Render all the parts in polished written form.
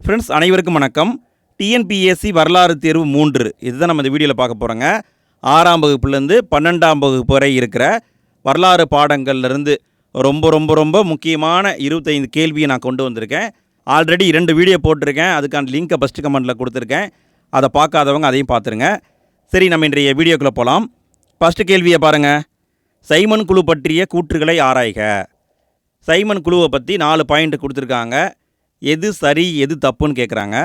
Friends அனைவருக்கும் வணக்கம். TNPSC வரலாறு தேர்வு 3 இதுதான் நம்ம இந்த வீடியோவில் பார்க்க போகிறோங்க. 6ஆம் வகுப்புலேருந்து 12ஆம் வகுப்பு வரை இருக்கிற வரலாறு பாடங்கள்லேருந்து ரொம்ப ரொம்ப ரொம்ப முக்கியமான 25 கேள்வியை நான் கொண்டு வந்திருக்கேன். ஆல்ரெடி 2 வீடியோ போட்டிருக்கேன். அதுக்கான லிங்க்கை ஃபஸ்ட்டு கமெண்ட்டில் கொடுத்துருக்கேன். அதை பார்க்காதவங்க அதையும் பார்த்துருங்க. சரி, நம்ம இன்றைய வீடியோக்குள்ளே போகலாம். ஃபஸ்ட்டு கேள்வியை பாருங்கள். சைமன் குழு பற்றிய கூற்றுகளை ஆராய்க. சைமன் குழுவை பற்றி 4 பாயிண்ட் கொடுத்துருக்காங்க. எது சரி எது தப்புன்னு கேட்குறாங்க.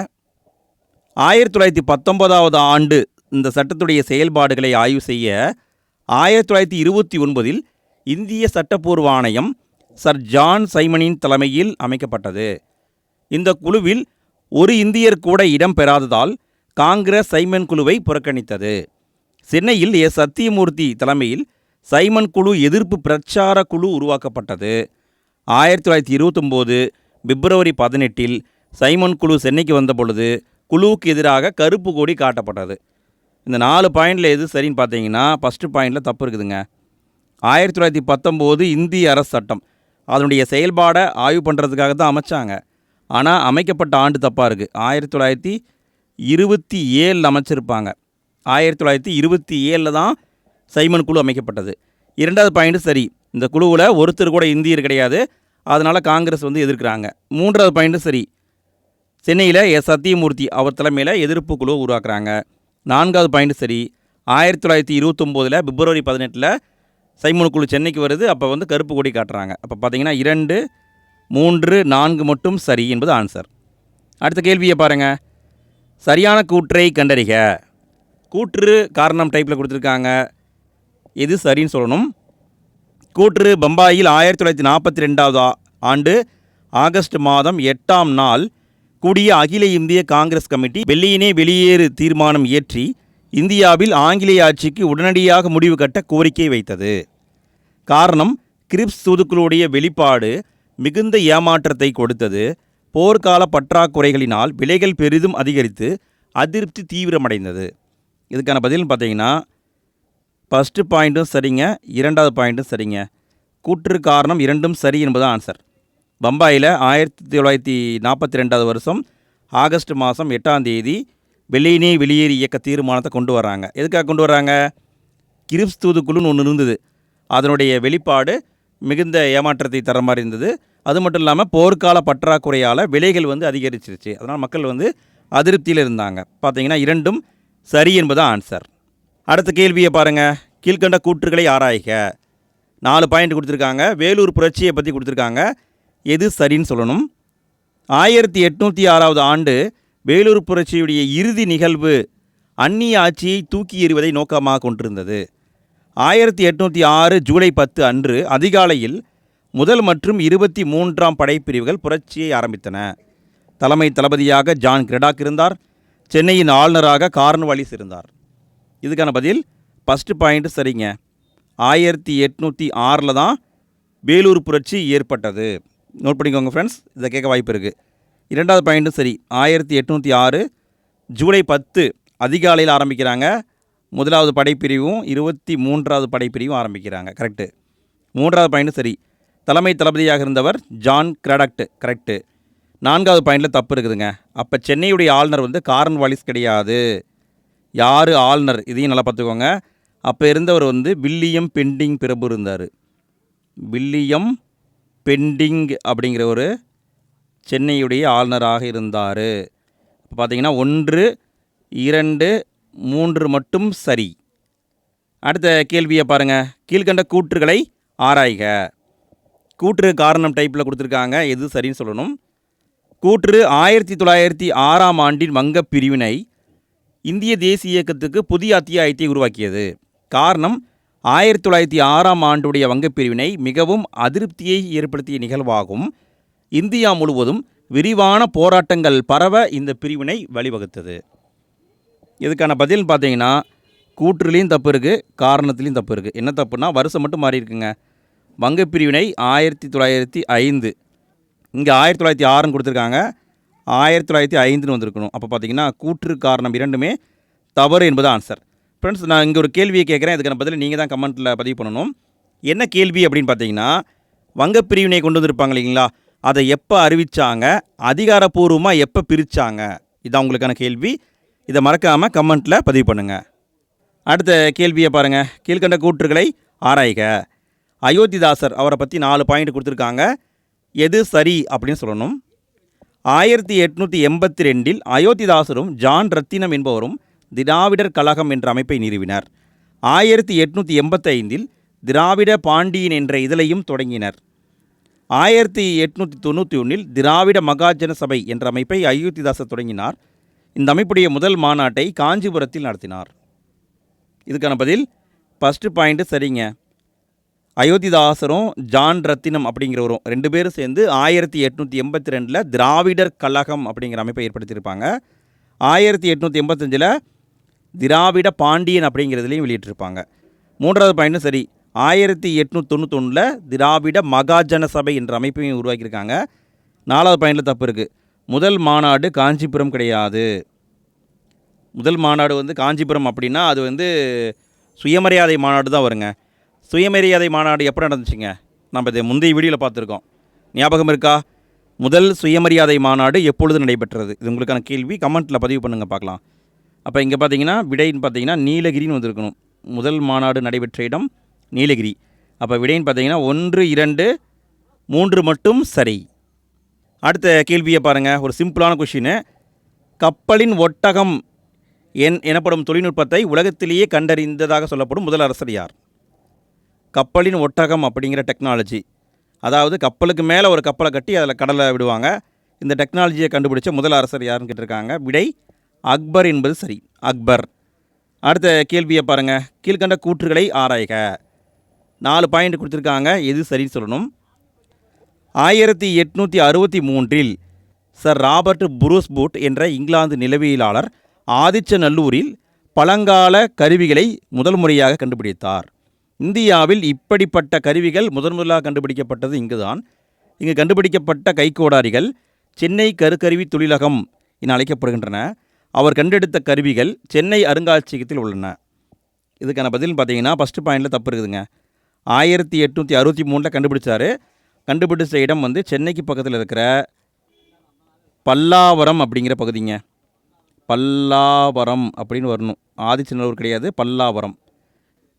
1919ஆவது ஆண்டு இந்த சட்டத்துடைய செயல்பாடுகளை ஆய்வு செய்ய 1929இல் இந்திய சட்டப்பூர்வ ஆணையம் சர் ஜான் சைமனின் தலைமையில் அமைக்கப்பட்டது. இந்த குழுவில் ஒரு இந்தியர் கூட இடம் பெறாததால் காங்கிரஸ் சைமன் குழுவை புறக்கணித்தது. சென்னையில் சத்தியமூர்த்தி தலைமையில் சைமன் குழு எதிர்ப்பு பிரச்சார குழு உருவாக்கப்பட்டது. 1929 பிப்ரவரி 18இல் சைமன் குழு சென்னைக்கு வந்த பொழுது குழுவுக்கு எதிராக கருப்பு கொடி காட்டப்பட்டது. இந்த 4 பாயிண்டில் எது சரின்னு பார்த்தீங்கன்னா ஃபஸ்ட்டு பாயிண்டில் தப்பு இருக்குதுங்க. 1919 இந்திய அரசு சட்டம் அதனுடைய செயல்பாடை ஆய்வு பண்ணுறதுக்காக தான் அமைச்சாங்க. ஆனால் அமைக்கப்பட்ட ஆண்டு தப்பாக இருக்குது. 1927 அமைச்சிருப்பாங்க. 1927 தான் சைமன் குழு அமைக்கப்பட்டது. 2வது பாயிண்ட் சரி. இந்த குழுவில் ஒருத்தர் கூட இந்தியர் கிடையாது. அதனால் காங்கிரஸ் எதிர்க்கிறாங்க. 3வது பாயிண்ட் சரி. சென்னையில் சத்தியமூர்த்தி அவர் தலைமையில் எதிர்ப்பு குழு உருவாக்குறாங்க. 4வது பாயிண்ட் சரி. 1929 பிப்ரவரி 18 சைமன் குழு சென்னைக்கு வருது. அப்போ கருப்பு கொடி காட்டுறாங்க. அப்போ பார்த்தீங்கன்னா 2, 3, 4 மட்டும் சரி என்பது ஆன்சர். அடுத்த கேள்வியை பாருங்கள். சரியான கூற்றை கண்டறிக. கூற்று காரணம் டைப்பில் கொடுத்துருக்காங்க. எது சரின்னு சொல்லணும். கூற்று பம்பாயில் 1942ஆவது ஆண்டு ஆகஸ்ட் மாதம் 8ஆம் நாள் கூடிய அகில இந்திய காங்கிரஸ் கமிட்டி வெள்ளையனே வெளியேறு தீர்மானம் இயற்றி இந்தியாவில் ஆங்கிலேய ஆட்சிக்கு உடனடியாக முடிவு கட்ட கோரிக்கை வைத்தது. காரணம், கிரிப்ஸ் தூதுக்குழுடைய வெளிப்பாடு மிகுந்த ஏமாற்றத்தை கொடுத்தது. போர்க்கால பற்றாக்குறைகளினால் விலைகள் பெரிதும் அதிகரித்து அதிருப்தி தீவிரமடைந்தது. இதுக்கான பதில்னு பார்த்தீங்கன்னா ஃபஸ்ட்டு பாயிண்ட்டும் சரிங்க, 2வது பாயிண்ட்டும் சரிங்க. கூற்று காரணம் 2ம் சரி என்பது ஆன்சர். பம்பாயில் 1942 வருஷம் ஆகஸ்ட் மாதம் 8ஆம் தேதி வெள்ளையனே வெளியேறு இயக்க தீர்மானத்தை கொண்டு வராங்க. எதுக்காக கொண்டு வராங்க? கிரிப்ஸ் தூதுக்குழுன்னு ஒன்று இருந்தது. அதனுடைய வெளிப்பாடு மிகுந்த ஏமாற்றத்தை தர மாதிரி இருந்தது. அது மட்டும் இல்லாமல் போர்க்கால பற்றாக்குறையால் விலைகள் அதிகரிச்சிருச்சு. அதனால் மக்கள் அதிருப்தியில் இருந்தாங்க. பார்த்தீங்கன்னா 2ம் சரி என்பது ஆன்சர். அடுத்த கேள்வியை பாருங்கள். கீழ்கண்ட கூற்றுகளை ஆராய்க. 4 பாயிண்ட் கொடுத்துருக்காங்க. வேலூர் புரட்சியை பற்றி கொடுத்துருக்காங்க. எது சரின்னு சொல்லணும். 1806ஆவது ஆண்டு வேலூர் புரட்சியுடைய இறுதி நிகழ்வு அந்நிய ஆட்சியை தூக்கி எறிவதை நோக்கமாக கொண்டிருந்தது. 1806 ஜூலை 10 அன்று அதிகாலையில் முதல் மற்றும் 23ஆம் படைப்பிரிவுகள் புரட்சியை ஆரம்பித்தன. தலைமை தளபதியாக ஜான் கிரடாக் இருந்தார். சென்னையின் ஆளுநராக கார்ன்வாலிஸ் இருந்தார். இதுக்கான பதில் ஃபஸ்ட்டு பாயிண்ட் சரிங்க. 1806 தான் வேலூர் புரட்சி ஏற்பட்டது. நோட் பண்ணிக்கோங்க ஃப்ரெண்ட்ஸ், இதை கேட்க வாய்ப்பு இருக்குது. 2வது பாயிண்ட்டும் சரி. 1806 ஜூலை 10 அதிகாலையில் ஆரம்பிக்கிறாங்க. முதலாவது படைப்பிரிவும் 23ஆவது படைப்பிரிவும் ஆரம்பிக்கிறாங்க. கரெக்டு. 3வது பாயிண்ட்டும் சரி. தலைமை தளபதியாக இருந்தவர் ஜான் கிரடாக். கரெக்டு. 4வது பாயிண்டில் தப்பு இருக்குதுங்க. அப்போ சென்னையுடைய ஆளுநர் கார்ன்வாலிஸ் கிடையாது. யார் ஆளுநர்? இதையும் நல்லா பார்த்துக்கோங்க. அப்போ இருந்தவர் வில்லியம் பெண்டிங் பிரபு இருந்தார். வில்லியம் பெண்டிங் அப்படிங்கிற ஒரு சென்னையுடைய ஆளுநராக இருந்தார். இப்போ பார்த்தீங்கன்னா 1, 2, 3 மட்டும் சரி. அடுத்த கேள்வியை பாருங்கள். கீழ்கண்ட கூற்றுகளை ஆராய்க. கூற்று காரணம் டைப்பில் கொடுத்துருக்காங்க. எது சரின்னு சொல்லணும். கூற்று 1906ஆம் ஆண்டின் வங்கப் பிரிவினை இந்திய தேசிய இயக்கத்துக்கு புதிய அத்தியாயத்தை உருவாக்கியது. காரணம், 1906ஆம் ஆண்டுடைய வங்கப்பிரிவினை மிகவும் அதிருப்தியை ஏற்படுத்திய நிகழ்வாகும். இந்தியா முழுவதும் விரிவான போராட்டங்கள் பரவ இந்த பிரிவினை வழிவகுத்தது. இதுக்கான பதில்னு பார்த்தீங்கன்னா கூற்றுலேயும் தப்பு இருக்குது, காரணத்துலேயும் தப்பு இருக்குது. என்ன தப்புனா வருஷம் மட்டும் மாறி இருக்குங்க. வங்கப்பிரிவினை 1905, இங்கே 1906 கொடுத்துருக்காங்க. 1905 வந்திருக்கணும். அப்போ பார்த்தீங்கன்னா கூற்று காரணம் 2மே தவறு என்பது ஆன்சர். ஃப்ரெண்ட்ஸ், நான் இங்கே ஒரு கேள்வியை கேட்குறேன். இதுக்கான பதில் நீங்கள் தான் கமெண்ட்டில் பதிவு பண்ணணும். என்ன கேள்வி அப்படின்னு பார்த்தீங்கன்னா, வங்கப்பிரிவினை கொண்டு வந்திருப்பாங்க இல்லைங்களா, அதை எப்போ அறிவித்தாங்க, அதிகாரப்பூர்வமாக எப்போ பிரித்தாங்க, இதான் உங்களுக்கான கேள்வி. இதை மறக்காமல் கமெண்ட்டில் பதிவு பண்ணுங்கள். அடுத்த கேள்வியை பாருங்கள். கீழ்கண்ட கூற்றுகளை ஆராய்க. அயோத்திதாசர் அவரை பற்றி 4 பாயிண்ட் கொடுத்துருக்காங்க. எது சரி அப்படின்னு சொல்லணும். 1882 அயோத்திதாசரும் ஜான் ரத்தினம் என்பவரும் திராவிடர் கழகம் என்ற அமைப்பை நிறுவினர். 1885 திராவிட பாண்டியன் என்ற இதழையும் தொடங்கினர். 1891 திராவிட மகாஜன சபை என்ற அமைப்பை அயோத்திதாசர் தொடங்கினார். இந்த அமைப்புடைய முதல் மாநாட்டை காஞ்சிபுரத்தில் நடத்தினார். இதுக்கான பதில் ஃபஸ்ட்டு பாயிண்ட்டு சரிங்க. அயோத்திதாசரும் ஜான் ரத்தினம் அப்படிங்கிறவரும் 2 பேரும் சேர்ந்து 1882 திராவிடர் கழகம் அப்படிங்கிற அமைப்பை ஏற்படுத்தியிருப்பாங்க. 1885 திராவிட பாண்டியன் அப்படிங்கிறதுலையும் வெளியிட்டிருப்பாங்க. 3வது பாயிண்ட்டும் சரி. 1891 திராவிட மகாஜன சபை என்ற அமைப்பையும் உருவாக்கியிருக்காங்க. 4வது பாயிண்டில் தப்பு இருக்குது. முதல் மாநாடு காஞ்சிபுரம் கிடையாது. முதல் மாநாடு காஞ்சிபுரம் அப்படின்னா அது சுயமரியாதை மாநாடு தான் வருங்க. சுயமரியாதை மாநாடு எப்போ நடந்துச்சுங்க? நம்ம இதை முந்தைய வீடியோவில் பார்த்துருக்கோம். ஞாபகம் இருக்கா? முதல் சுயமரியாதை மாநாடு எப்பொழுது நடைபெற்றது? இது உங்களுக்கான கேள்வி. கமெண்ட்டில் பதிவு பண்ணுங்கள் பார்க்கலாம். அப்போ இங்கே பார்த்தீங்கன்னா விடைன்னு பார்த்தீங்கன்னா நீலகிரின்னு வந்திருக்கணும். முதல் மாநாடு நடைபெற்ற இடம் நீலகிரி. அப்போ விடைன்னு பார்த்தீங்கன்னா 1, 2, 3 மட்டும் சரி. அடுத்த கேள்வியை பாருங்கள். ஒரு சிம்பிளான கொஷின்னு. கப்பலின் ஒட்டகம் எனப்படும் தொழில்நுட்பத்தை உலகத்திலேயே கண்டறிந்ததாக சொல்லப்படும் முதல் அரசர் யார்? கப்பலின் ஒட்டகம் அப்படிங்கிற டெக்னாலஜி, அதாவது கப்பலுக்கு மேலே ஒரு கப்பலை கட்டி அதில் கடலை விடுவாங்க. இந்த டெக்னாலஜியை கண்டுபிடிச்ச முதல் அரசர் யாருன்னு கேட்டிருக்காங்க. விடை அக்பர் என்பது சரி. அக்பர். அடுத்த கேள்வியை பாருங்கள். கீழ்கண்ட கூற்றுகளை ஆராய்க. 4 பாயிண்ட் கொடுத்துருக்காங்க. எது சரின்னு சொல்லணும். 1863 சர் ராபர்ட் புரூஸ்பூட் என்ற இங்கிலாந்து நிலவியலாளர் ஆதிச்சநல்லூரில் பழங்கால கருவிகளை முதல் முறையாக கண்டுபிடித்தார். இந்தியாவில் இப்படிப்பட்ட கருவிகள் முதலாக கண்டுபிடிக்கப்பட்டது இங்குதான். இங்கு கண்டுபிடிக்கப்பட்ட கைக்கோடாரிகள் சென்னை கருக்கருவி தொழிலகம் என அழைக்கப்படுகின்றன. அவர் கண்டெடுத்த கருவிகள் சென்னை அருங்காட்சியகத்தில் உள்ளன. இதுக்கான பதில் பார்த்தீங்கன்னா ஃபஸ்ட்டு பாயிண்டில் தப்பு இருக்குதுங்க. 1863 கண்டுபிடிச்சார். கண்டுபிடிச்ச இடம் சென்னைக்கு பக்கத்தில் இருக்கிற பல்லாவரம் அப்படிங்கிற பகுதிங்க. பல்லாவரம் அப்படின்னு வரணும். ஆதிச்சநல்லூர் கிடையாது, பல்லாவரம்.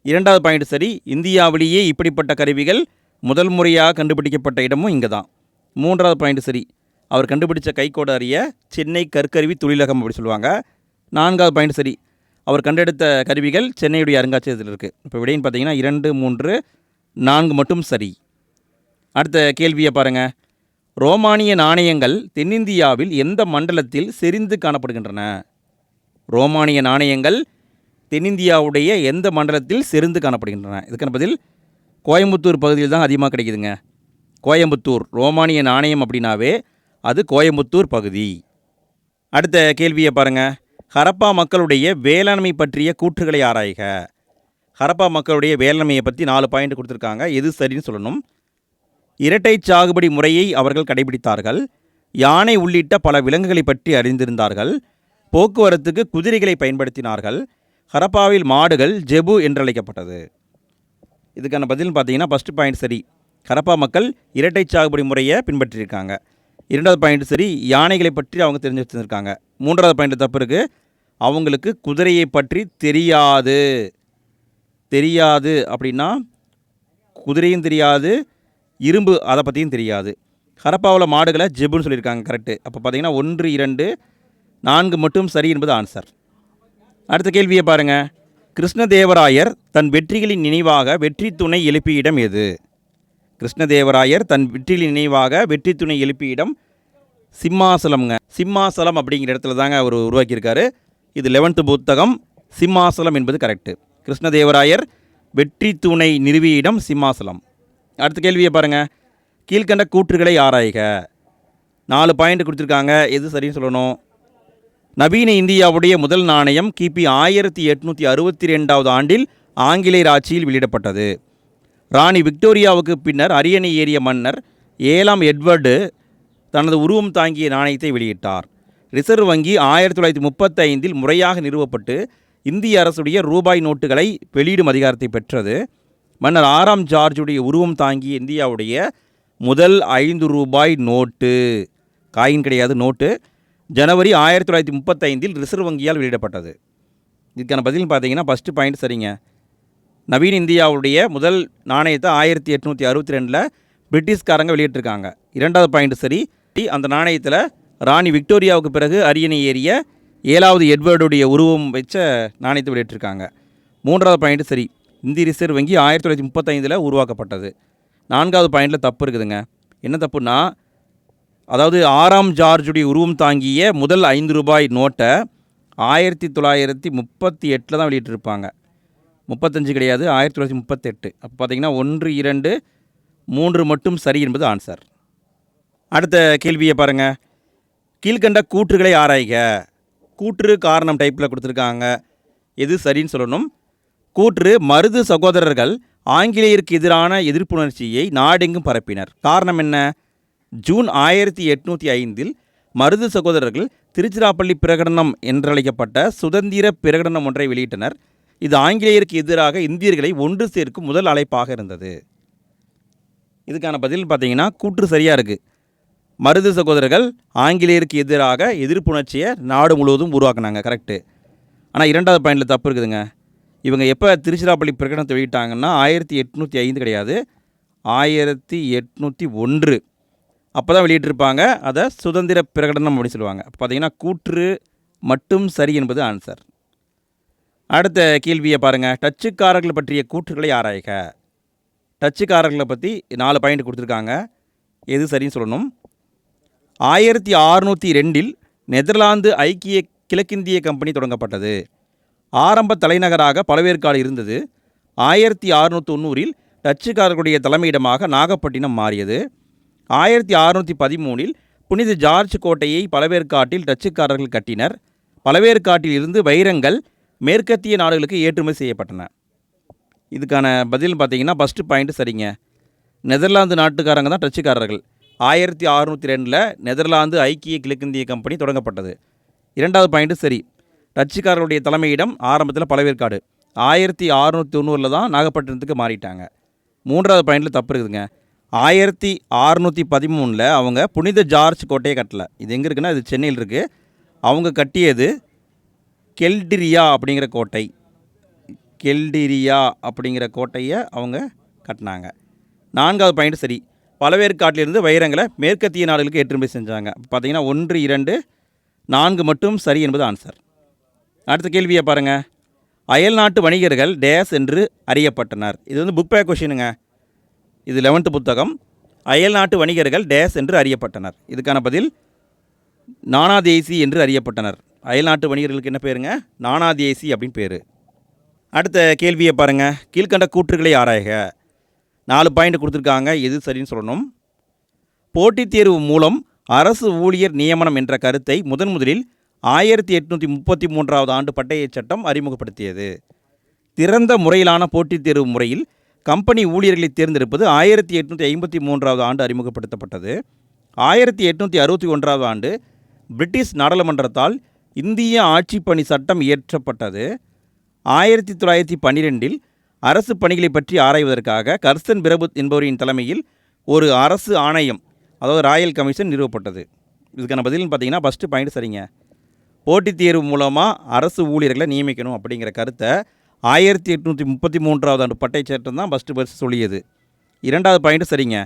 2வது பாயிண்ட் சரி. இந்தியாவிலேயே இப்படிப்பட்ட கருவிகள் முதல் முறையாக கண்டுபிடிக்கப்பட்ட இடமும் இங்கே தான். 3வது பாயிண்ட் சரி. அவர் கண்டுபிடிச்ச கைக்கோடாரிய சென்னை கற்கருவி தொழிலகம் அப்படி சொல்லுவாங்க. 4வது பாயிண்ட் சரி. அவர் கண்டெடுத்த கருவிகள் சென்னையுடைய அருங்காட்சியகத்தில் இருக்குது. இப்போ விடைன்னு பார்த்தீங்கன்னா 2, 3, 4 மட்டும் சரி. அடுத்த கேள்வியை பாருங்கள். ரோமானிய நாணயங்கள் தென்னிந்தியாவில் எந்த மண்டலத்தில் செறிந்து காணப்படுகின்றன? ரோமானிய நாணயங்கள் தென்னிந்தியாவுடைய எந்த மண்டலத்தில் செறிந்து காணப்படுகின்றன? இதுக்கான பதில் கோயம்புத்தூர் பகுதியில் தான் அதிகமாக கிடைக்குதுங்க. கோயம்புத்தூர். ரோமானிய நாணயம் அப்படின்னாவே அது கோயம்புத்தூர் பகுதி. அடுத்த கேள்வியை பாருங்கள். ஹரப்பா மக்களுடைய வேளாண்மை பற்றிய கூற்றுகளை ஆராய்க. ஹரப்பா மக்களுடைய வேளாண்மையை பற்றி 4 பாயிண்ட் கொடுத்துருக்காங்க. எது சரின்னு சொல்லணும். இரட்டை சாகுபடி முறையை அவர்கள் கடைபிடித்தார்கள். யானை உள்ளிட்ட பல விலங்குகளை பற்றி அறிந்திருந்தார்கள். போக்குவரத்துக்கு குதிரைகளை பயன்படுத்தினார்கள். ஹரப்பாவில் மாடுகள் ஜெபு என்றழைக்கப்பட்டது. இதுக்கான பதில் பார்த்தீங்கன்னா ஃபஸ்ட்டு பாயிண்ட் சரி. ஹரப்பா மக்கள் இரட்டை சாகுபடி முறையை பின்பற்றியிருக்காங்க. 2வது பாயிண்ட் சரி. யானைகளை பற்றி அவங்க தெரிஞ்சு வச்சுருக்காங்க. 3வது பாயிண்ட் தப்பு இருக்குது. அவங்களுக்கு குதிரையை பற்றி தெரியாது. தெரியாது அப்படின்னா குதிரையும் தெரியாது, இரும்பு அதை பற்றியும் தெரியாது. ஹரப்பாவில் மாடுகளை ஜெபுன்னு சொல்லியிருக்காங்க. கரெக்டு. அப்போ பார்த்தீங்கன்னா 1, 2, 4 மட்டும் சரி என்பது ஆன்சர். அடுத்த கேள்வியை பாருங்கள். கிருஷ்ணதேவராயர் தன் வெற்றிகளின் நினைவாக வெற்றி துணை எழுப்பிய இடம் எது? கிருஷ்ணதேவராயர் தன் வெற்றிகளின் நினைவாக வெற்றி துணை எழுப்பிய இடம் சிம்மாசலம்ங்க. சிம்மாசலம் அப்படிங்கிற இடத்துல தாங்க அவர் உருவாக்கியிருக்காரு. இது 11th புத்தகம். சிம்மாசலம் என்பது கரெக்டு. கிருஷ்ணதேவராயர் வெற்றி துணை நிறுவிய இடம் சிம்மாசலம். அடுத்த கேள்வியை பாருங்கள். கீழ்கண்ட கூற்றுகளை ஆராய்க. 4 பாயிண்ட் கொடுத்துருக்காங்க. எது சரின்னு சொல்லணும். நவீன இந்தியாவுடைய முதல் நாணயம் கிபி 1862 ஆண்டில் ஆங்கிலேயர் ஆட்சியில் வெளியிடப்பட்டது. ராணி விக்டோரியாவுக்கு பின்னர் அரியணை ஏறிய மன்னர் 7ஆம் எட்வர்டு தனது உருவம் தாங்கிய நாணயத்தை வெளியிட்டார். ரிசர்வ் வங்கி 1935 முறையாக நிறுவப்பட்டு இந்திய அரசுடைய ரூபாய் நோட்டுகளை வெளியிடும் அதிகாரத்தை பெற்றது. மன்னர் 6ஆம் ஜார்ஜுடைய உருவம் தாங்கிய இந்தியாவுடைய முதல் 5 ரூபாய் நோட்டு, காயின் கிடையாது, நோட்டு ஜனவரி 1935 ரிசர்வ் வங்கியால் வெளியிடப்பட்டது. இதுக்கான பதில் பார்த்தீங்கன்னா ஃபஸ்ட்டு பாயிண்ட் சரிங்க. நவீன இந்தியாவுடைய முதல் நாணயத்தை 1862 பிரிட்டிஷ்காரங்க வெளியிட்டிருக்காங்க. 2வது பாயிண்ட் சரி. அந்த நாணயத்தில் ராணி விக்டோரியாவுக்கு பிறகு அரியணை ஏறிய 7வது எட்வர்டுடைய உருவம் வச்ச நாணயத்தை வெளியிட்டிருக்காங்க. 3வது பாயிண்ட் சரி. இந்திய ரிசர்வ் வங்கி 1935 உருவாக்கப்பட்டது. 4வது பாயிண்டில் தப்பு இருக்குதுங்க. என்ன தப்புன்னா, அதாவது 6ஆம் ஜார்ஜுடைய உருவம் தாங்கிய முதல் 5 ரூபாய் நோட்டை 1938 தான் வெளியிட்டிருப்பாங்க. 35 கிடையாது, 1938. அப்போ பார்த்தீங்கன்னா 1, 2, 3 மட்டும் சரி என்பது ஆன்சர். அடுத்த கேள்வியை பாருங்கள். கீழ்கண்ட கூற்றுகளை ஆராய்க. கூற்று காரணம் டைப்பில் கொடுத்துருக்காங்க. எது சரின்னு சொல்லணும். கூற்று மருது சகோதரர்கள் ஆங்கிலேயருக்கு எதிரான எதிர்ப்புணர்ச்சியை நாடெங்கும் பரப்பினர். காரணம் என்ன? ஜூன் 1805 மருது சகோதரர்கள் திருச்சிராப்பள்ளி பிரகடனம் என்றழைக்கப்பட்ட சுதந்திர பிரகடனம் ஒன்றை வெளியிட்டனர். இது ஆங்கிலேயருக்கு எதிராக இந்தியர்களை ஒன்று சேர்க்கும் முதல் அழைப்பாக இருந்தது. இதுக்கான பதில் பார்த்தீங்கன்னா கூற்று சரியாக இருக்குது. மருது சகோதரர்கள் ஆங்கிலேயருக்கு எதிராக எதிர்ப்புணர்ச்சியை நாடு முழுவதும் உருவாக்குனாங்க, கரெக்டு. ஆனால் 2வது பாயிண்டில் தப்பு இருக்குதுங்க. இவங்க எப்போ திருச்சிராப்பள்ளி பிரகடனத்தை வெளியிட்டாங்கன்னா 1805 கிடையாது, 1801 அப்போ தான் வெளியிட்டிருப்பாங்க. அதை சுதந்திர பிரகடனம் அப்படின்னு சொல்லுவாங்க. பார்த்தீங்கன்னா கூற்று மட்டும் சரி என்பது ஆன்சர். அடுத்த கேள்வியை பாருங்கள். டச்சுக்காரர்கள் பற்றிய கூற்றுகளை ஆராய்க. டச்சுக்காரர்களை பற்றி 4 பாயிண்ட் கொடுத்துருக்காங்க. எது சரின்னு சொல்லணும். 1602 நெதர்லாந்து ஐக்கிய கிழக்கிந்திய கம்பெனி தொடங்கப்பட்டது. ஆரம்ப தலைநகராக பழவேற்காடு இருந்தது. 1690 டச்சுக்காரர்களுடைய தலைமையிடமாக நாகப்பட்டினம் மாறியது. 1613 புனித ஜார்ஜ் கோட்டையை பழவேற்காட்டில் டச்சுக்காரர்கள் கட்டினர். பழவேற்காட்டில் இருந்து வைரங்கள் மேற்கத்திய நாடுகளுக்கு ஏற்றுமதி செய்யப்பட்டன. இதுக்கான பதில் பார்த்தீங்கன்னா ஃபஸ்ட்டு பாயிண்ட் சரிங்க. நெதர்லாந்து நாட்டுக்காரங்க தான் டச்சுக்காரர்கள். 1602 நெதர்லாந்து ஐக்கிய கிழக்கிந்திய கம்பெனி தொடங்கப்பட்டது. 2வது பாயிண்ட்டு சரி. டச்சுக்காரர்களுடைய தலைமையிடம் ஆரம்பத்தில் பழவேற்காடு, 1690 தான் நாகப்பட்டினத்துக்கு மாறிட்டாங்க. 3வது பாயிண்டில் தப்பு இருக்குதுங்க. 1613 அவங்க புனித ஜார்ஜ் கோட்டையை கட்டலை. இது எங்கே இருக்குன்னா, இது சென்னையில் இருக்குது. அவங்க கட்டியது கெல்டிரியா அப்படிங்கிற கோட்டை. கெல்டிரியா அப்படிங்கிற கோட்டையை அவங்க கட்டினாங்க. 4வது பாயிண்ட் சரி. பழவேற்காட்டிலிருந்து வைரங்களை மேற்கத்திய நாடுகளுக்கு ஏற்றுமதி செஞ்சாங்க. பார்த்தீங்கன்னா 1, 2, 4 மட்டும் சரி என்பது ஆன்சர். அடுத்த கேள்வியை பாருங்கள். அயல்நாட்டு வணிகர்கள் டேஸ் என்று அறியப்பட்டனர். இது வந்து புக் பேக் கொஷினுங்க. இது 11th புத்தகம். அயல்நாட்டு வணிகர்கள் டேஸ் என்று அறியப்பட்டனர். இதுக்கான பதில் நானாதேசி என்று அறியப்பட்டனர். அயல்நாட்டு வணிகர்களுக்கு என்ன பேருங்க? நானாதேசி அப்படின்னு பேர். அடுத்த கேள்வியை பாருங்கள். கீழ்கண்ட கூற்றுகளை ஆராய்க. 4 பாயிண்ட் கொடுத்துருக்காங்க. எது சரின்னு சொல்லணும். போட்டித் தேர்வு மூலம் அரசு ஊழியர் நியமனம் என்ற கருத்தை முதலில் 1833 ஆண்டு பட்டய சட்டம் அறிமுகப்படுத்தியது. திறந்த முறையிலான போட்டித் தேர்வு முறையில் கம்பெனி ஊழியர்களை தேர்ந்தெடுப்பது 1853 ஆண்டு அறிமுகப்படுத்தப்பட்டது. 1861 ஆண்டு பிரிட்டிஷ் நாடாளுமன்றத்தால் இந்திய ஆட்சிப்பணி சட்டம் இயற்றப்பட்டது. 1912 அரசு பணிகளை பற்றி ஆராய்வதற்காக கர்சன் பிரபு என்பவரின் தலைமையில் ஒரு அரசு ஆணையம், அதாவது ராயல் கமிஷன் நிறுவப்பட்டது. இதுக்கான பதில்னு பார்த்தீங்கன்னா ஃபஸ்ட்டு பாயிண்ட் சரிங்க. போட்டித் தேர்வு மூலமாக அரசு ஊழியர்களை நியமிக்கணும் அப்படிங்கிற கருத்தை 1833 ஆண்டு பட்டய சட்டம் தான் ஃபஸ்ட்டு சொல்லியது. 2வது பாயிண்ட் சரிங்க.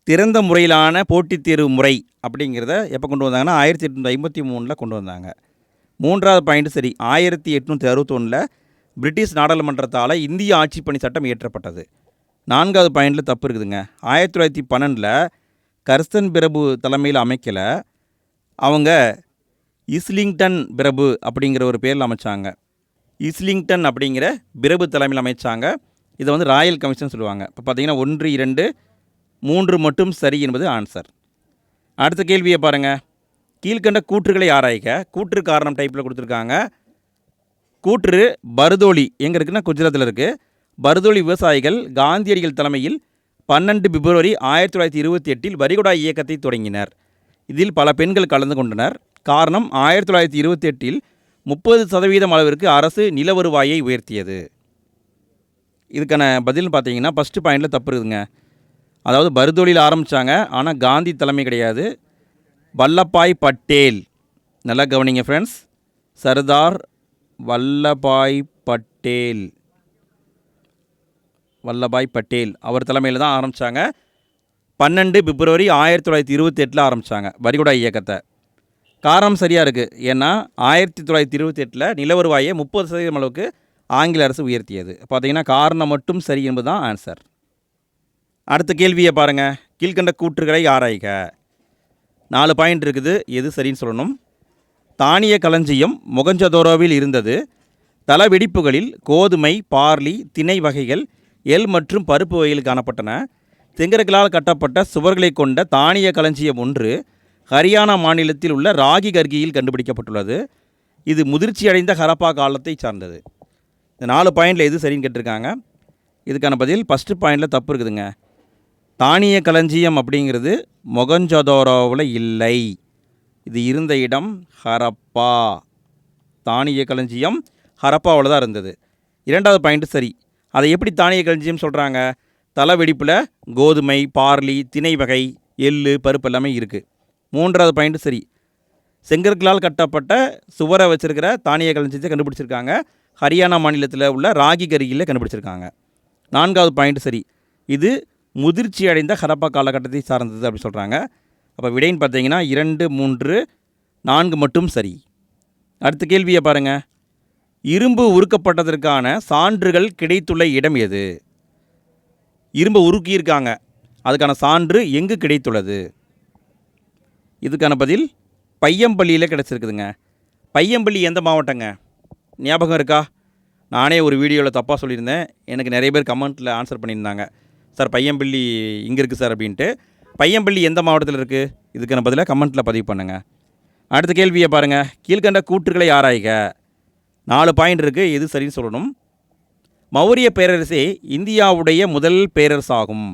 திறந்த முறையிலான போட்டித் தேர்வு முறை அப்படிங்கிறத எப்போ கொண்டு வந்தாங்கன்னா 1853 கொண்டு வந்தாங்க. 3வது பாயிண்ட் சரி. 1861 பிரிட்டிஷ் நாடாளுமன்றத்தால் இந்திய ஆட்சிப்பணி சட்டம் இயற்றப்பட்டது. 4வது பாயிண்டில் தப்பு இருக்குதுங்க. 1912 கர்சன் பிரபு தலைமையில் அமைக்கலை, அவங்க இஸ்லிங்டன் பிரபு அப்படிங்கிற ஒரு பேரில் அமைச்சாங்க. இஸ்லிங்டன் அப்படிங்கிற பிரபு தலைமையில் அமைச்சாங்க. இதை வந்து ராயல் கமிஷன் சொல்லுவாங்க. இப்போ பார்த்தீங்கன்னா 1, 2, 3 மட்டும் சரி என்பது ஆன்சர். அடுத்த கேள்வியை பாருங்கள். கீழ்கண்ட கூற்றுகளை ஆராய்க. கூற்று காரணம் டைப்பில் கொடுத்துருக்காங்க. கூற்று பர்தோலி எங்கே இருக்குன்னா குஜராத்தில் இருக்குது. பர்தோலி விவசாயிகள் காந்தியடிகள் தலைமையில் 12 பிப்ரவரி 1928 வரிகுடா இயக்கத்தை தொடங்கினர். இதில் பல பெண்கள் கலந்து கொண்டனர். காரணம் 1928 30% அளவிற்கு அரசு நில வருவாயை உயர்த்தியது. இதுக்கான பதில் பார்த்தீங்கன்னா ஃபஸ்ட்டு பாயிண்டில் தப்பு இருக்குதுங்க. அதாவது பர்தோலியில் ஆரம்பித்தாங்க, ஆனால் காந்தி தலைமை கிடையாது. வல்லபாய் பட்டேல், நல்லா கவனிங்க ஃப்ரெண்ட்ஸ், சர்தார் வல்லபாய் பட்டேல், வல்லபாய் பட்டேல் அவர் தலைமையில் தான் ஆரம்பித்தாங்க. 12 பிப்ரவரி 1928 ஆரம்பித்தாங்க வரிகுடா இயக்கத்தை. காரணம் சரியாக இருக்குது, ஏன்னா 1928 நில வருவாயை 30% அளவுக்கு ஆங்கில அரசு உயர்த்தியது. பார்த்தீங்கன்னா காரணம் மட்டும் சரி என்பது தான் ஆன்சர். அடுத்த கேள்வியை பாருங்கள். கீழ்கண்ட கூற்றுகளை ஆராய்க. 4 பாயிண்ட் இருக்குது, எது சரின்னு சொல்லணும். தானிய களஞ்சியம் மொகஞ்சதோரோவில் இருந்தது. தள வெடிப்புகளில் கோதுமை, பார்லி, திணை வகைகள், எள் மற்றும் பருப்பு வகைகள் காணப்பட்டன. செங்கற்களால் கட்டப்பட்ட சுவர்களை கொண்ட தானிய களஞ்சியம் ஒன்று ஹரியானா மாநிலத்தில் உள்ள ராகி கர்கியில் கண்டுபிடிக்கப்பட்டுள்ளது. இது முதிர்ச்சி அடைந்த ஹரப்பா காலத்தை சார்ந்தது. இந்த 4 பாயிண்டில் எது சரின்னு கேட்டிருக்காங்க. இதுக்கான பதில் ஃபஸ்ட்டு பாயிண்டில் தப்பு இருக்குதுங்க. தானிய களஞ்சியம் அப்படிங்கிறது மொகஞ்சதோரோவில் இல்லை, இது இருந்த இடம் ஹரப்பா. தானிய களஞ்சியம் ஹரப்பாவில் தான் இருந்தது. 2வது பாயிண்ட்டு சரி. அதை எப்படி தானிய களஞ்சியம் சொல்கிறாங்க? தலை வெடிப்பில் கோதுமை, பார்லி, திணை வகை, எள், பருப்பு எல்லாமே இருக்குது. 3வது பாயிண்ட்டு சரி. செங்கற்களால் கட்டப்பட்ட சுவரை வச்சுருக்கிற தானிய களஞ்சியத்தை கண்டுபிடிச்சிருக்காங்க. ஹரியானா மாநிலத்தில் உள்ள ராகி கரியில் கண்டுபிடிச்சிருக்காங்க. 4வது பாயிண்ட் சரி. இது முதிர்ச்சி அடைந்த ஹரப்பா காலகட்டத்தை சார்ந்தது அப்படி சொல்கிறாங்க. அப்போ விடைன்னு பார்த்தீங்கன்னா 2, 3, 4 மட்டும் சரி. அடுத்த கேள்வியை பாருங்கள். இரும்பு உருக்கப்பட்டதற்கான சான்றுகள் கிடைத்துள்ள இடம் எது? இரும்பு உருக்கியிருக்காங்க, அதுக்கான சான்று எங்கு கிடைத்துள்ளது? இதுக்கான பதில் பையம்பள்ளியில் கிடச்சிருக்குதுங்க. பையம்பள்ளி எந்த மாவட்டங்க? ஞாபகம் இருக்கா? நானே ஒரு வீடியோவில் தப்பாக சொல்லியிருந்தேன், எனக்கு நிறைய பேர் கமெண்ட்டில் ஆன்சர் பண்ணியிருந்தாங்க, சார் பையம்பள்ளி இங்கே இருக்குது சார் அப்படின்ட்டு. பையம்பள்ளி எந்த மாவட்டத்தில் இருக்குது? இதுக்கான பதிலாக கமெண்ட்டில் பதிவு பண்ணுங்கள். அடுத்த கேள்வியை பாருங்கள். கீழ்கண்ட கூற்றுகளை ஆராய்க. 4 பாயிண்ட் இருக்குது, எது சரின்னு சொல்லணும். மௌரிய பேரரசே இந்தியாவுடைய முதல் பேரரசாகும்.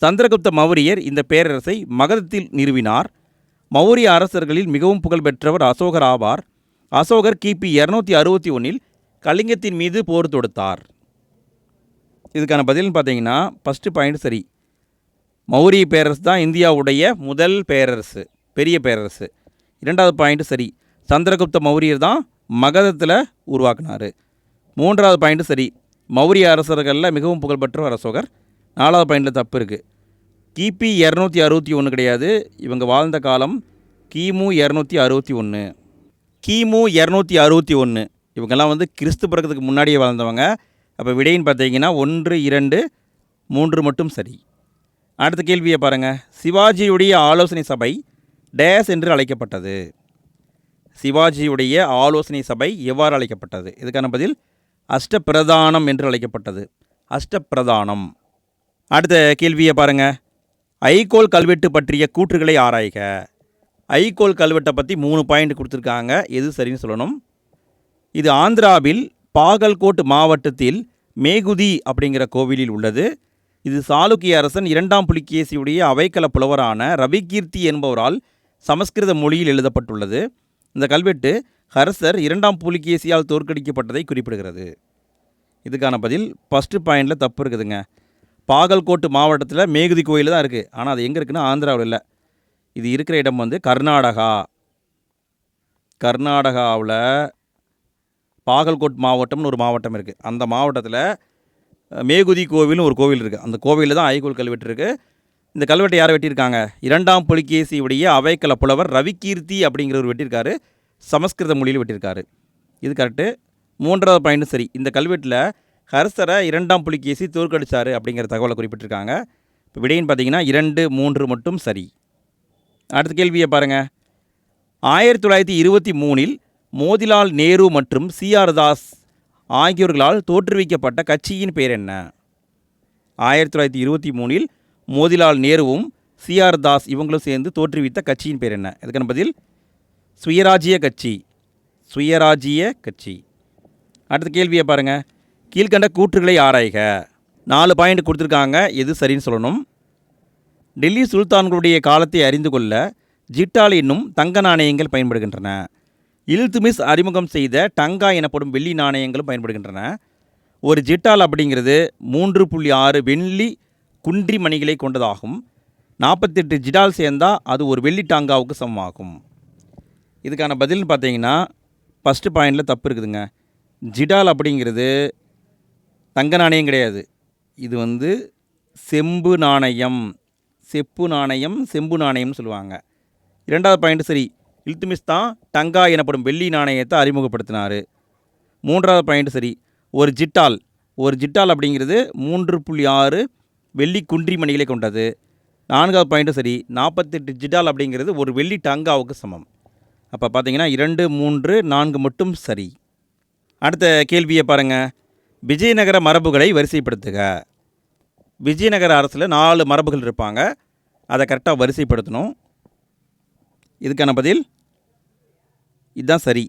சந்திரகுப்த மௌரியர் இந்த பேரரசை மகதத்தில் நிறுவினார். மௌரிய அரசர்களில் மிகவும் புகழ்பெற்றவர் அசோகர் ஆவார். அசோகர் கிபி 261 கலிங்கத்தின் மீது போர் தொடுத்தார். இதுக்கான பதில்னு பார்த்தீங்கன்னா ஃபஸ்ட்டு பாயிண்ட் சரி. மௌரிய பேரரசு தான் இந்தியாவுடைய முதல் பேரரசு, பெரிய பேரரசு. 2வது பாயிண்ட் சரி. சந்திரகுப்த மௌரியர் தான் மகதத்தில் உருவாக்குனார். 3வது பாயிண்ட் சரி. மௌரிய அரசர்களில் மிகவும் புகழ்பெற்றவர் அசோகர். 4வது பாயிண்டில் தப்பு இருக்குது. கிபி 261 கிடையாது, இவங்க வாழ்ந்த காலம் கிமு 261. கிமு 261 இவங்கெல்லாம் கிறிஸ்து பிறக்கிறதுக்கு முன்னாடியே வாழ்ந்தவங்க. அப்போ விடைன்னு பார்த்தீங்கன்னா 1, 2, 3 மட்டும் சரி. அடுத்த கேள்வியை பாருங்கள். சிவாஜியுடைய ஆலோசனை சபை டேஸ் என்று அழைக்கப்பட்டது. சிவாஜியுடைய ஆலோசனை சபை எவ்வாறு அழைக்கப்பட்டது? இதுக்கான பதில் அஷ்டபிரதானம் என்று அழைக்கப்பட்டது. அஷ்டபிரதானம். அடுத்த கேள்வியை பாருங்கள். ஐகோல் கல்வெட்டு பற்றிய கூற்றுகளை ஆராய்க. ஐகோல் கல்வெட்டை பற்றி 3 பாயிண்ட் கொடுத்துருக்காங்க, எது சரின்னு சொல்லணும். இது ஆந்திராவில் பாகல்கோட் மாவட்டத்தில் மேகுதி அப்படிங்கிற கோவிலில் உள்ளது. இது சாளுக்கிய அரசன் 2ஆம் புலிகேசியுடைய அவைக்கள புலவரான ரவிகீர்த்தி என்பவரால் சமஸ்கிருத மொழியில் எழுதப்பட்டுள்ளது. இந்த கல்வெட்டு அரசர் 2ஆம் புலிகேசியால் தோற்கடிக்கப்பட்டதை குறிப்பிடுகிறது. இதுக்கான பதில் ஃபஸ்ட்டு பாயிண்டில் தப்பு இருக்குதுங்க. பாகல்கோட் மாவட்டத்தில் மேகுதி கோயில் தான் இருக்குது, ஆனால் அது எங்கே இருக்குன்னா ஆந்திராவில் இல்லை. இது இருக்கிற இடம் கர்நாடகா. கர்நாடகாவில் பாகல்கோட் மாவட்டம்னு ஒரு மாவட்டம் இருக்குது. அந்த மாவட்டத்தில் மேகுதி கோவில்னு ஒரு கோவில் இருக்குது. அந்த கோவிலில் தான் ஐகோல் கல்வெட்டு இருக்குது. இந்த கல்வெட்டை யாரை வெட்டியிருக்காங்க? 2ஆம் புலிகேசியுடைய அவைக்கள புலவர் ரவிகீர்த்தி அப்படிங்கிறவர் வெட்டியிருக்காரு. சமஸ்கிருத மொழியில் வெட்டியிருக்காரு. இது கரெக்டு. 3வது பாயிண்ட் சரி. இந்த கல்வெட்டில் ஹர்சரை 2ஆம் புலிகேசி தோற்கடிச்சார் அப்படிங்கிற தகவலை குறிப்பிட்டிருக்காங்க. இப்போ விடைன்னு பார்த்தீங்கன்னா 2, 3 மட்டும் சரி. அடுத்த கேள்வியை பாருங்கள். 1923 மோதிலால் நேரு மற்றும் சிஆர் தாஸ் ஆகியோர்களால் தோற்றுவிக்கப்பட்ட கட்சியின் பெயர் என்ன? 1923 மோதிலால் நேருவும் சிஆர் தாஸ் இவங்களும் சேர்ந்து தோற்றுவித்த கட்சியின் பேர் என்ன? இதுக்கான பதில் சுயராஜ்ய கட்சி. சுயராஜ்ய கட்சி. அடுத்த கேள்வியை பாருங்கள். கீழ்கண்ட கூற்றுகளை ஆராய்க. 4 பாயிண்ட் கொடுத்துருக்காங்க, எது சரின்னு சொல்லணும். டெல்லி சுல்தான்களுடைய காலத்தை அறிந்து கொள்ள ஜிட்டால் என்னும் தங்க நாணயங்கள் பயன்படுகின்றன. இல்துமிஸ் அறிமுகம் செய்த டங்கா எனப்படும் வெள்ளி நாணயங்களும் பயன்படுகின்றன. ஒரு ஜிட்டால் அப்படிங்கிறது 3.6 வெள்ளி குன்றி மணிகளை கொண்டதாகும். 48 ஜிடால் சேர்ந்தால் அது ஒரு வெள்ளி டாங்காவுக்கு சமமாகும். இதுக்கான பதில்னு பார்த்தீங்கன்னா ஃபஸ்ட்டு பாயிண்டில் தப்பு இருக்குதுங்க. ஜிடால் அப்படிங்கிறது தங்க நாணயம் கிடையாது. இது செம்பு நாணயம். செம்பு நாணயம்னு சொல்லுவாங்க. 2வது பாயிண்ட் சரி. இல்துமிஸ் தான் டங்கா எனப்படும் வெள்ளி நாணயத்தை அறிமுகப்படுத்தினார். 3வது பாயிண்ட் சரி. ஒரு ஜிட்டால் அப்படிங்கிறது 3.6 வெள்ளி குன்றி மணிகளை கொண்டது. 4வது பாயிண்ட் சரி. 48 ஜிடால் அப்படிங்கிறது ஒரு வெள்ளி டங்காவுக்கு சமம். அப்போ பார்த்தீங்கன்னா 2, 3, 4 மட்டும் சரி. அடுத்த கேள்வியை பாருங்கள். விஜயநகர மரபுகளை வரிசைப்படுத்துக. விஜயநகர அரசில் 4 மரபுகள் இருப்பாங்க. அதை கரெக்டாக வரிசைப்படுத்தணும். இதுக்கான பதில் இதுதான் சரி.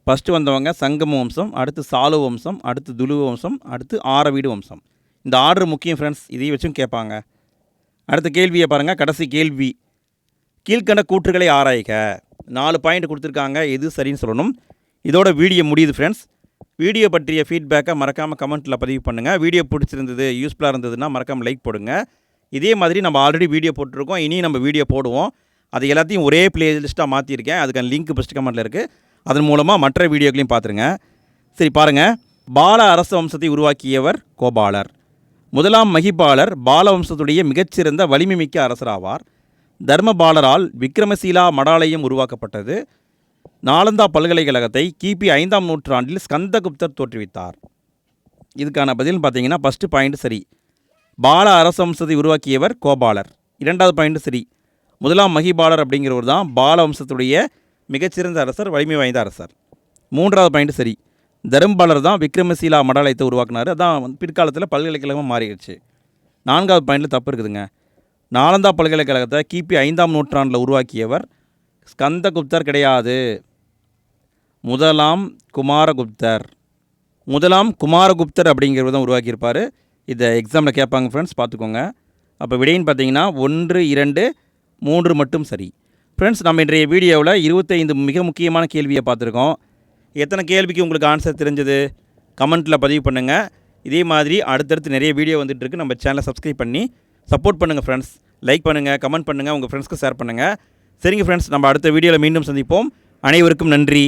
ஃபஸ்ட்டு வந்தவங்க சங்கம வம்சம், அடுத்து சாலுவ வம்சம், அடுத்து துலுவ வம்சம், அடுத்து ஆரவீடு வம்சம். இந்த ஆர்டர் முக்கியம் ஃப்ரெண்ட்ஸ். இதையும் வச்சும் கேட்பாங்க. அடுத்த கேள்வியை பாருங்கள். கடைசி கேள்வி. கீழ்கண்ட கூற்றுகளை ஆராய்க. 4 பாயிண்ட் கொடுத்துருக்காங்க. எது சரின்னு சொல்லணும். இதோட வீடியோ முடியுது ஃப்ரெண்ட்ஸ். வீடியோ பற்றிய ஃபீட்பேக்கை மறக்காமல் கமெண்ட்டில் பதிவு பண்ணுங்கள். வீடியோ பிடிச்சிருந்தது, யூஸ்ஃபுல்லாக இருந்ததுன்னா மறக்காமல் லைக் போடுங்க. இதே மாதிரி நம்ம ஆல்ரெடி வீடியோ போட்டிருக்கோம். இனியும் நம்ம வீடியோ போடுவோம். அது எல்லாத்தையும் ஒரே பிளேலிஸ்ட்டாக மாற்றிருக்கேன். அதுக்கான லிங்க் ஃபஸ்ட் கமெண்ட்டில் இருக்குது. அதன் மூலமாக மற்ற வீடியோக்களையும் பார்த்துருங்க. சரி பாருங்கள். பால அரச வம்சத்தை உருவாக்கியவர் கோபாலர். 1ஆம் மகிபாலர் பால வம்சத்துடைய மிகச்சிறந்த வலிமை மிக்க அரசராவார். தர்மபாலரால் விக்ரமசீலா மடாலயம் உருவாக்கப்பட்டது. நாலந்தா பல்கலைக்கழகத்தை கிபி 5ஆம் நூற்றாண்டில் ஸ்கந்தகுப்தர் தோற்றுவித்தார். இதுக்கான பதில் பார்த்தீங்கன்னா ஃபஸ்ட்டு பாயிண்ட் சரி. பால அரச வம்சத்தை உருவாக்கியவர் கோபாலர். 2வது பாயிண்ட் சரி. 1ஆம் மகிபாலர் அப்படிங்கிறவர் தான் பால வம்சத்துடைய மிகச்சிறந்த அரசர், வலிமை வாய்ந்த அரசர். 3வது பாயிண்ட் சரி. தர்மபாலர் தான் விக்ரமசீலா மடாலயத்தை உருவாக்குனார். அதான் பிற்காலத்தில் பல்கலைக்கழகமாக மாறிடுச்சு. 4வது பாயிண்டில் தப்பு இருக்குதுங்க. நாலந்தா பல்கலைக்கழகத்தை கிபி 5ஆம் நூற்றாண்டில் உருவாக்கியவர் ஸ்கந்தகுப்தர் கிடையாது. 1ஆம் குமாரகுப்தர் அப்படிங்கிறவர் தான் உருவாக்கியிருப்பார். இதை எக்ஸாமில் கேட்பாங்க ஃப்ரெண்ட்ஸ், பார்த்துக்கோங்க. அப்போ விடைன்னு பார்த்தீங்கன்னா 1, 2, 3 மட்டும் சரி. ஃப்ரெண்ட்ஸ், நம்ம இன்றைய வீடியோவில் 25 மிக முக்கியமான கேள்வியை பார்த்துருக்கோம். எத்தனை கேள்விக்கு உங்களுக்கு ஆன்சர் தெரிஞ்சது கமெண்ட்டில் பதிவு பண்ணுங்கள். இதே மாதிரி அடுத்தடுத்து நிறைய வீடியோ வந்துட்டுருக்கு. நம்ம சேனலை சப்ஸ்கிரைப் பண்ணி சப்போர்ட் பண்ணுங்கள் ஃப்ரெண்ட்ஸ். லைக் பண்ணுங்கள், கமெண்ட் பண்ணுங்கள், உங்கள் ஃப்ரெண்ட்ஸ்க்கு ஷேர் பண்ணுங்கள். சரிங்க ஃப்ரெண்ட்ஸ், நம்ம அடுத்த வீடியோவில் மீண்டும் சந்திப்போம். அனைவருக்கும் நன்றி.